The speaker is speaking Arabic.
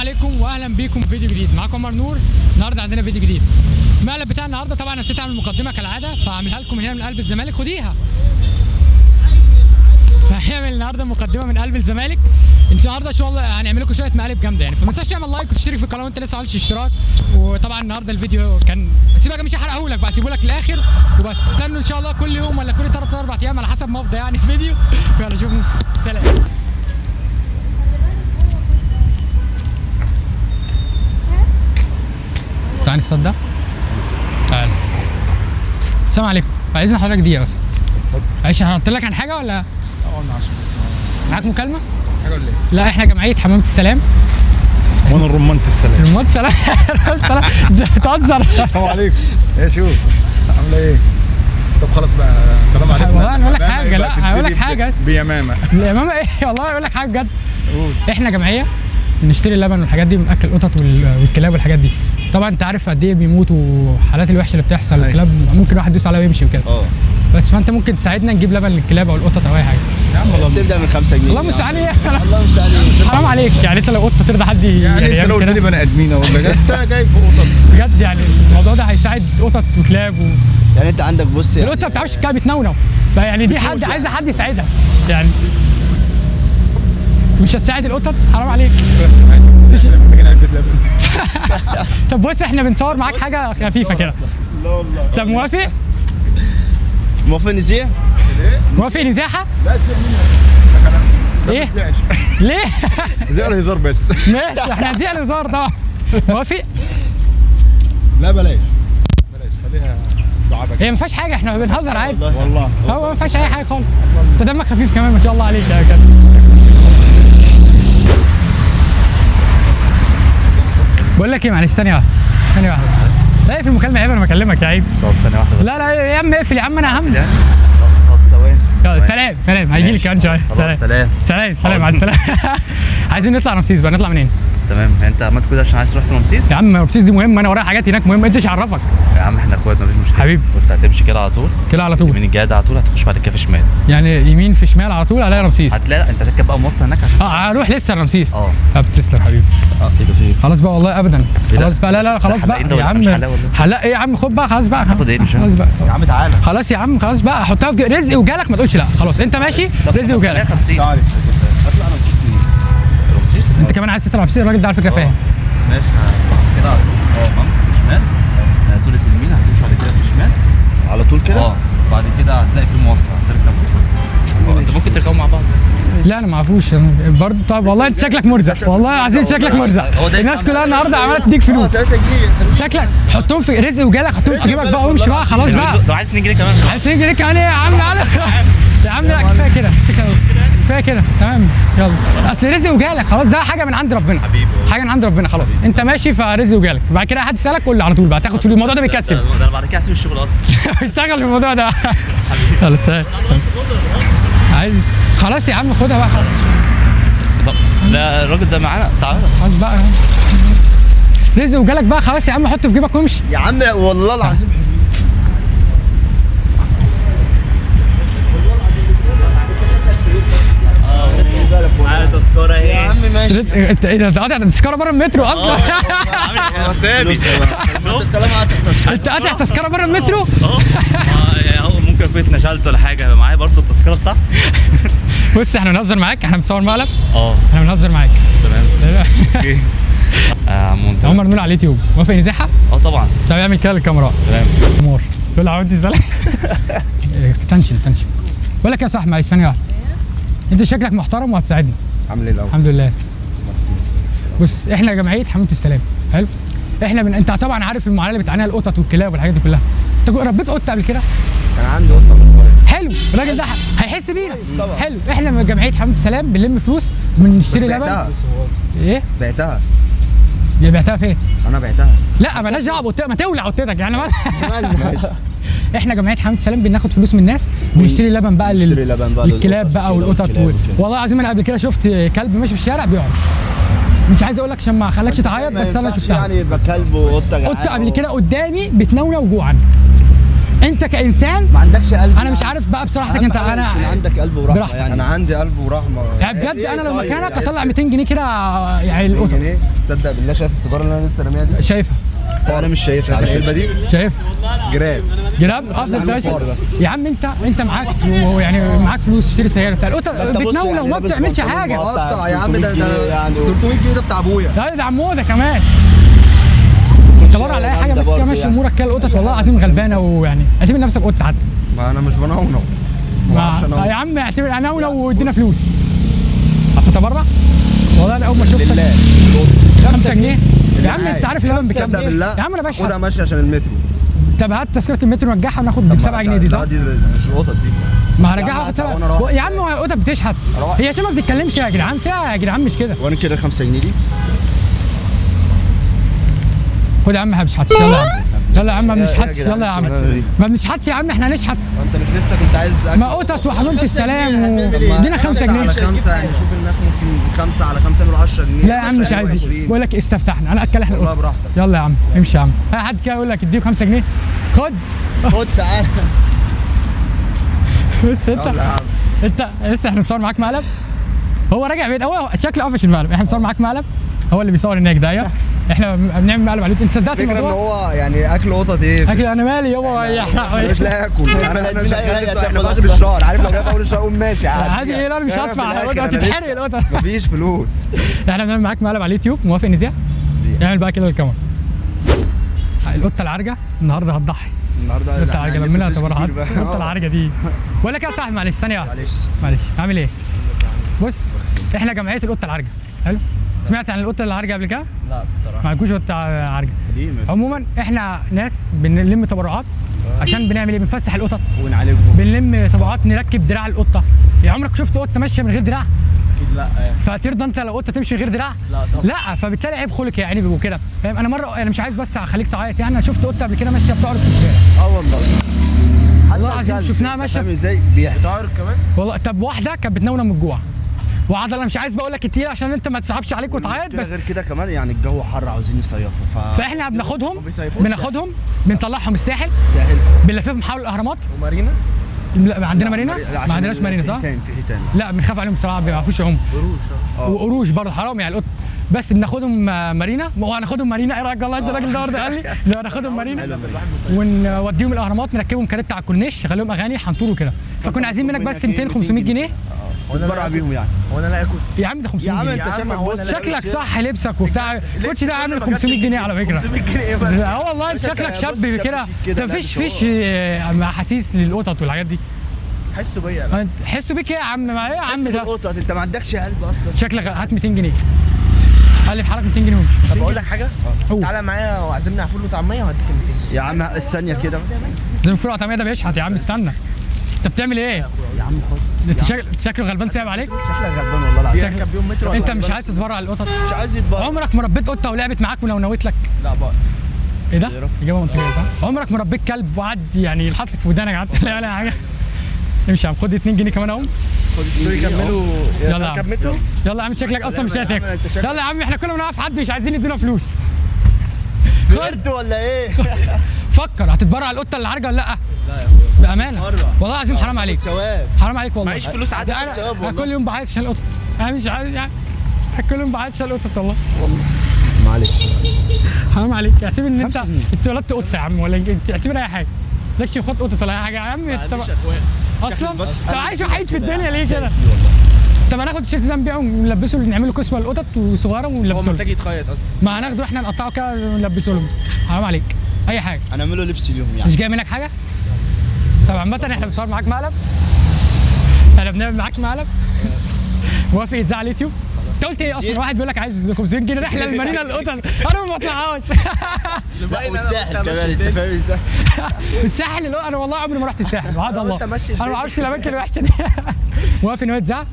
عليكم واهلا بيكم في فيديو جديد. معاكم عمر نور. النهارده عندنا فيديو جديد. المقلب بتاع النهارده طبعا نسيت اعمل مقدمه كالعاده، فهعملها لكم هنا من قلب الزمالك. خديها. هنعمل النهارده مقدمه من قلب الزمالك. النهارده ان شاء الله هنعمل لكم شويه مقالب جامده يعني، فما تنساش تعمل لايك وتشترك في القناه وانت لسه ما عملتش اشتراك. وطبعا النهارده الفيديو كان سيبك مش هحرقه لك بقى، هسيبه لك للاخر وبس. استنوا ان شاء الله كل يوم ولا كل 3 4 ايام على حسب ما افضى يعني فيديو. يلا شوفوا. سلام. تعالى نصدق. تعالى. السلام عليكم. عايزين حضرتك دقيقة بس. معلش هحط لك عن حاجة ولا؟ معاك مكالمة؟ حاجة ولا ايه؟ لا احنا جمعية حمامة السلام. وانا رمانة السلام. رمانة السلام. رمانة السلام. بتهزر. السلام عليكم. ايه شوف عاملة ايه؟ طب خلاص بقى سلام عليكم. والله انا هقول لك حاجة، لا هقول لك حاجة بس. بيمامة. اليمامة ايه؟ والله هقول لك حاجة بجد. قول. احنا جمعية بنشتري اللبن والحاجات دي من اكل القطط والكلاب والحاجات دي. طبعا انت عارف قد ايه بيموتوا والحالات الوحشه اللي بتحصل. الكلاب ممكن واحد يدوس عليها ويمشي وكده. بس فانت ممكن تساعدنا نجيب لبن للكلاب او القطط او اي حاجه. يا عم والله تبدا من 5 جنيه. الله المستعان. ايه الله المستعان. حرام عليك يعني، انت لو قطه ترضى حد يعني انت لو قلت لي بني ادمين اقول لك انت جاي في قطط بجد يعني الموضوع ده هيساعد قطط وكلاب يعني انت عندك بص يعني القطه ما بتعرفش الكلاب بتنونو، فيعني دي حد عايزه حد يساعدها يعني. مش هتساعد القطط؟ حرام عليك. محتاجين علبة لبن. طب بص احنا بنصور معاك حاجه خفيفه كده. لا والله. طب موافق؟ موافق نزيع؟ موافق نزاحه؟ لا تزيع مني. ايه؟ ليه؟ زي الهزار بس. ماشي احنا هنزيع الهزار طبعا. موافق؟ لا بلاش خليها دعابك. هي ما فيهاش حاجه، احنا بنهزر عادي. والله هو ما فيهاش اي حاجه خالص. انت دمك خفيف كمان ما شاء الله عليك يا كده. بقول لك ايه، معلش ثانيه واحده ثانيه واحده بس. لا في المكالمه عيب انا بكلمك يا عيب. طب ثانية واحدة بس. لا لا يا عم اقفل يا عم انا اهم. طب ثواني. يلا سلام سلام، هيجي لك كمان شويه. سلام. سلام سلام مع السلامه. عايزين نطلع رمسيس بقى، نطلع منين؟ تمام. انت عملت كده عشان عايز تروح رمسيس؟ يا عم رمسيس دي مهمه، انا ورايا حاجات هناك مهمه، انت ايش عرفك؟ يا عم احنا اخوات مفيش مشكله حبيبي. بص هتمشي كده على طول كده على طول من الجايه ده على طول، هتخش بعد كده في شمال. يعني يمين في شمال على طول هلاقي رمسيس. هتلاقي انت هتركب بقى موصل هناك عشان هروح لسه رمسيس. اه طب تسلم حبيبي. ايه ده في خلاص بقى والله ابدا. إيه ده؟ خلاص بقى لا لا خلاص بقى حلاقين ده يا ولا عم. مش حلاق ولا إيه؟ حلاق ايه يا عم؟ خد بقى خلاص بقى. هاخد ايه؟ مش خلاص بقى يا عم تعالى. خلاص يا عم خلاص بقى حطها في رزق وجالك، ما تقولش لا. خلاص انت ماشي رزق وجالك. 50 تعالى. هطلع انا رمسيس انت كمان عايز تطلع رمسيس؟ الراجل ده على فكره فاهم. ماشي كده على طول تمام شمال. سوري في اليمين هتمشي بعد كده في الشمال على طول كده. بعد كده هتلاقي في مواصله هتركب. انت ممكن تركبوا مع بعض. لا انا ما اعرفوش برضه. طب والله انت شكلك مرزق، والله العظيم شكلك مرزق. هو ده الناس كلها النهارده عماله تديك فلوس. 3 جنيه. شكلك حطهم في رزق وجالك، حطهم في جيبك بقى وامشي بقى خلاص بقى. لو عايز 2 جنيه كمان عايز تيجي ليه كمان ايه يا عم؟ يا عم لا كفايه كده كفايه كده تمام. يلا اصل رزق وجالك خلاص، ده حاجه من عند ربنا. حبيبي حاجه من عند ربنا خلاص. انت ماشي فرزق وجالك، بعد كده حد سالك قول له على طول بقى تاخد فلوس. الموضوع ده بيكسب. ده انا بعد كده هسيب الشغل اصلا. اشتغل في الموضوع ده. يلا سلام. عايز خلاص يا عم خدها بقى خلاص. طب لا الراجل ده معانا تعالى. خلاص بقى رزق وجالك بقى خلاص يا عم، حطه في جيبك وامشي. يا عم والله العظيم. معايا تذكره يا اهي. عم ماشي. انت ايه ده؟ انت قاطع تذكره بره المترو اصلا؟ عامل حسابي. طالما قعدت التذكره. انت قاطع تذكره بره المترو؟ اهو ممكن اكون اتنشلت ولا حاجه، معايا برضه التذكره بتاعتي. بص احنا بنهزر معاك، احنا بنصور مقلب. اه احنا بنهزر معاك. تمام اوكي. عمر نور على اليوتيوب، موافق نزاحه؟ اه طبعا طب اعمل كده للكاميرا. تمام. امور تقول عملت ازاي؟ تنشن بقول لك يا صاحبي معلش ثانيه واحده. انت شكلك محترم وهتساعدني. عامل ايه الاول؟ الحمد لله. بص احنا جمعيه حمامه السلام. حلو. احنا انت طبعا عارف المعاناه اللي بتعانيها القطط والكلاب والحاجات دي كلها. انت ربيت قطه قبل كده؟ كان عندي قطه من صغير. حلو. الراجل ده هيحس بينا. طبعا. حلو. احنا من جمعيه حمامه السلام بنلم فلوس بنشتري لبن. بعتها. ايه؟ بعتها. بعتها فين؟ انا بعتها. لا مالناش دعوه بقطتك، ما تولع قطتك يعني. ماشي. احنا جمعيه حمامه السلام بناخد فلوس من الناس، بنشتري لبن بقى نشتري لبن بقى للكلاب بقى والقطط والكلاب وكده. والله العظيم انا قبل كده شفت كلب ماشي في الشارع بيقعد. مش عايز اقول لك عشان ما اخليكش تعيط، بس انا شفتها. يعني يبقى كلب وقطه قطه قبل كده قدامي بتنونة وجوعا. انت كانسان ما عندكش قلب انا مش عارف بقى بصراحتك انت يكون انا عندك قلب ورحمه براحتك. يعني. انا عندي قلب ورحمه. يعني بجد انا لو طيب، مكانك يعني اطلع 200 جنيه كده يعني القطط. جنيه تصدق بالله شايف السيجاره اللي انا لسه راميها دي؟ شايفها انا مش شايفها على العلبه دي شايفها جراب. جراب اصلا انت ماشي فار بس. يا عم انت معاك يعني معاك فلوس تشتري سياره بتاع القطط بتنونة وما بتعملش حاجه. قطع يا عم ده 300 يعني. 300 جنيه ده بتاع ابويا. لا ده عموده كمان دور على اي حاجه بس كده ماشي امورك كده. القطط والله العظيم غلبانه ويعني اعتبر نفسك قطه حتى. ما انا مش بنونو. ما اعرفش انونو. يا عم اعتبر انا وادينا فلوس هتتبرع والله انا اول ما شفتك لله 5 جنيه يا عم انت عارف اللبن بكام؟ تصدق بالله يا عم انا بشحت. خدها ماشي عشان المترو. طب هات تذكره المترو نرجعها وناخد ب 7 جنيه دي صح؟ لا دي مش القطط دي. ما هرجعها واخد وأنا 7 رايح. يا عم هو القطط بتشحت أروح. هي عشان ما بتتكلمش يا جدعان فيها يا جدعان مش كده. وانا كده 5 جنيه دي خد يا عم ما بنشحتش يلا يا عم يلا يا عم ما بنشحتش جدعان، يلا يا عم الشغلانة دي. ما بنشحتش يا عم احنا هنشحت انت مش لسه كنت عايز أكل؟ ما قطط وحمامة السلام طب ما ودينا 5 جنيه على 5 يعني شوف الناس ممكن 5 على 5 يعملوا 10 جنيه. لا يا عم مش عايز 20. بقول لك استفتحنا انا اكل احنا والله القطط. براحتك. يلا يا عم امشي يا عم ها حد كده يقول لك اديه 5 جنيه خد خد تعالى. بس انت يلا يا عم. انت لسه احنا بنصور معاك مقلب هو راجع بيت هو شكله قفش المقلب احنا بنصور معاك مقلب هو اللي بيصور هناك ده ايوه احنا بنعمل مقلب على اليوتيوب انت صدقت الفكره ان الموضوع؟ هو يعني اكل قطط ايه؟ اكل انا مالي يابا مش لا اكل انا مش شغال أي لسه حاجة احنا تاكل في اخر أصلاً. الشهر عارف لو جاي في اول الشهر قوم ماشي عادي ايه لا انا مش أنا في هدفع الآخر القطط أنا هتتحرق لسه القطط مفيش فلوس. احنا بنعمل معاك مقلب على اليوتيوب موافق نزيع؟ اعمل بقى كده الكاميرا القطه العرجه النهارده هتضحي النهارده القطه العرجه لما لها فلوس كتير تبرعات بقى. القطه العرجه دي بقول لك يا صاحبي معلش ثانيه واحده معلش معلش عامل ايه؟ بص احنا جمعيه القطه العرجه حلو؟ سمعت عن القطه العرجه قبل كده؟ لا بصراحه ما عندكوش قطه عرجه دي مش عموما احنا ناس بنلم تبرعات عشان بنعمل ايه؟ بنفسح القطط ونعالجهم. بنلم تبرعات نركب دراع القطه يا عمرك شفت قطه ماشيه من غير دراع؟ اكيد لا فترضى انت لو قطه تمشي من غير دراع؟ لا طبعا. لا فبالتالي عيب خلق يعني وكده فاهم. انا مره انا مش عايز بس اخليك تعيط يعني انا شفت قطه قبل كده ماشيه بتعرض في الشارع والله والله العظيم شفناها ماشيه فاهم ازاي بيعرض كمان. والله طب واحده كانت بتنونة من الجوع وعضله مش عايز بقول لك كتير عشان انت ما تصعبش عليك وتعيط بس غير كده كمان يعني الجو حر عاوزين يصيفوا فاحنا بناخدهم بنطلعهم الساحل ساحل بنلففهم حول الاهرامات ومارينا. لا عندنا مارينا لا، ما عشان عندناش مارينا في صح؟ تاني في تاني لا بنخاف عليهم بصراحه ما بيعرفوش يعوموا قروش. وقروش برضه حرام يعني القط بس بناخدهم مارينا وهناخدهم مارينا ايه رايك والله الراجل ده برضه قال لي لا ناخدهم مارينا ونوديهم الاهرامات نركبهم كاريتا على الكورنيش نخليهم اغاني حنطور وكده فكنا عايزين منك بس 200 500 جنيه تتبرع بيهم يعني. وانا لا اكل يا عم ده 500 يا عم جنيه انت شكلك بص شكلك صح لبسك وبتاع الكوتش ده عامل 500 جنيه على فكره 500 جنيه بس اه والله انت شكلك شاب بص كده شاب كده انت مفيش لابس احاسيس للقطط والحاجات دي حسوا بيا حسوا بيك ايه يا عم ما ايه يا عم ده القطط انت ما عندكش قلب اصلا. شكلك هات 200 جنيه قال لي في حالك 200 جنيه وامشي طب اقول لك حاجه قول. تعالى معايا وعزمني على فول وطعميه وهديك 200. يا عم الثانيه كده بس. زي ما الفرع ده بيشحت يا عم استنى انت بتعمل ايه؟ يا عم خد. انت شكله غلبان صعب عليك؟ شكلك غلبان والله العظيم. يركب بيهم مترو ولا انت ولا مش بس؟ عايز تتبرع للقطط؟ مش عايز يتبرع. عمرك ما ربيت قطه ولعبت معاك ونونوت لك؟ لا بقى ايه ده؟ اجابه منطقيه صح؟ عمرك ما ربيت كلب وقعد يعني يلحسك في ودانك قعدت لا ولا حاجه؟ امشي يا عم خد 2 جنيه كمان اهو يكملوا. يلا يا عم ركب مترو يلا يا عم شكلك اصلا مش هتاكل انت شكلك- يلا يا عم احنا كل ما نقف حد مش عايزين يدونا فلوس خد ولا ايه؟ فكر هتتبرع القطه اللي عارجه ولا لا؟ لا يا بامانه والله العظيم حرام عليك ثواب. حرام عليك والله معيش فلوس عادي ده ثواب انا والله. كل يوم بعيط عشان القطط انا مش عايز يعني كل يوم بعيط عشان القطط والله معلش. حرام عليك اعتبر ان انت اتولدت قطه يا عم ولا انت اعتبر اي حاجه لكش خد قطه ولا اي حاجه يا عم ما طب عنديش اخوات اصلا بس طب أنا عايش وحيد في الدنيا ليه كده؟ والله. طب هناخد التيشيرت ده نبيعه ونلبسه نعمله كسوه للقطط وصغيره هو ونلبسه لهم. محتاج يتخيط اصلا ما هناخده احنا نقطعه كده ونلبسه لهم حرام عليك اي حاجه هنعمله لبس اليوم يعني. مش جاي منك حاجه؟ طب عامة احنا بنصور معاك مقلب احنا بنعمل معاك مقلب موافق يتذاع على اليوتيوب؟ انت قلت ايه اصلا؟ واحد بيقول لك عايز 500 جنيه رحله للمارينا للقطط انا ما بطلعهاش لا والساحل كمان انت فاهم ازاي؟ الساحل انا والله عمري ما رحت الساحل وعد الله انت ماشي انا ما اعرفش الاماكن الوحشه دي موافق ان هو يتذاع؟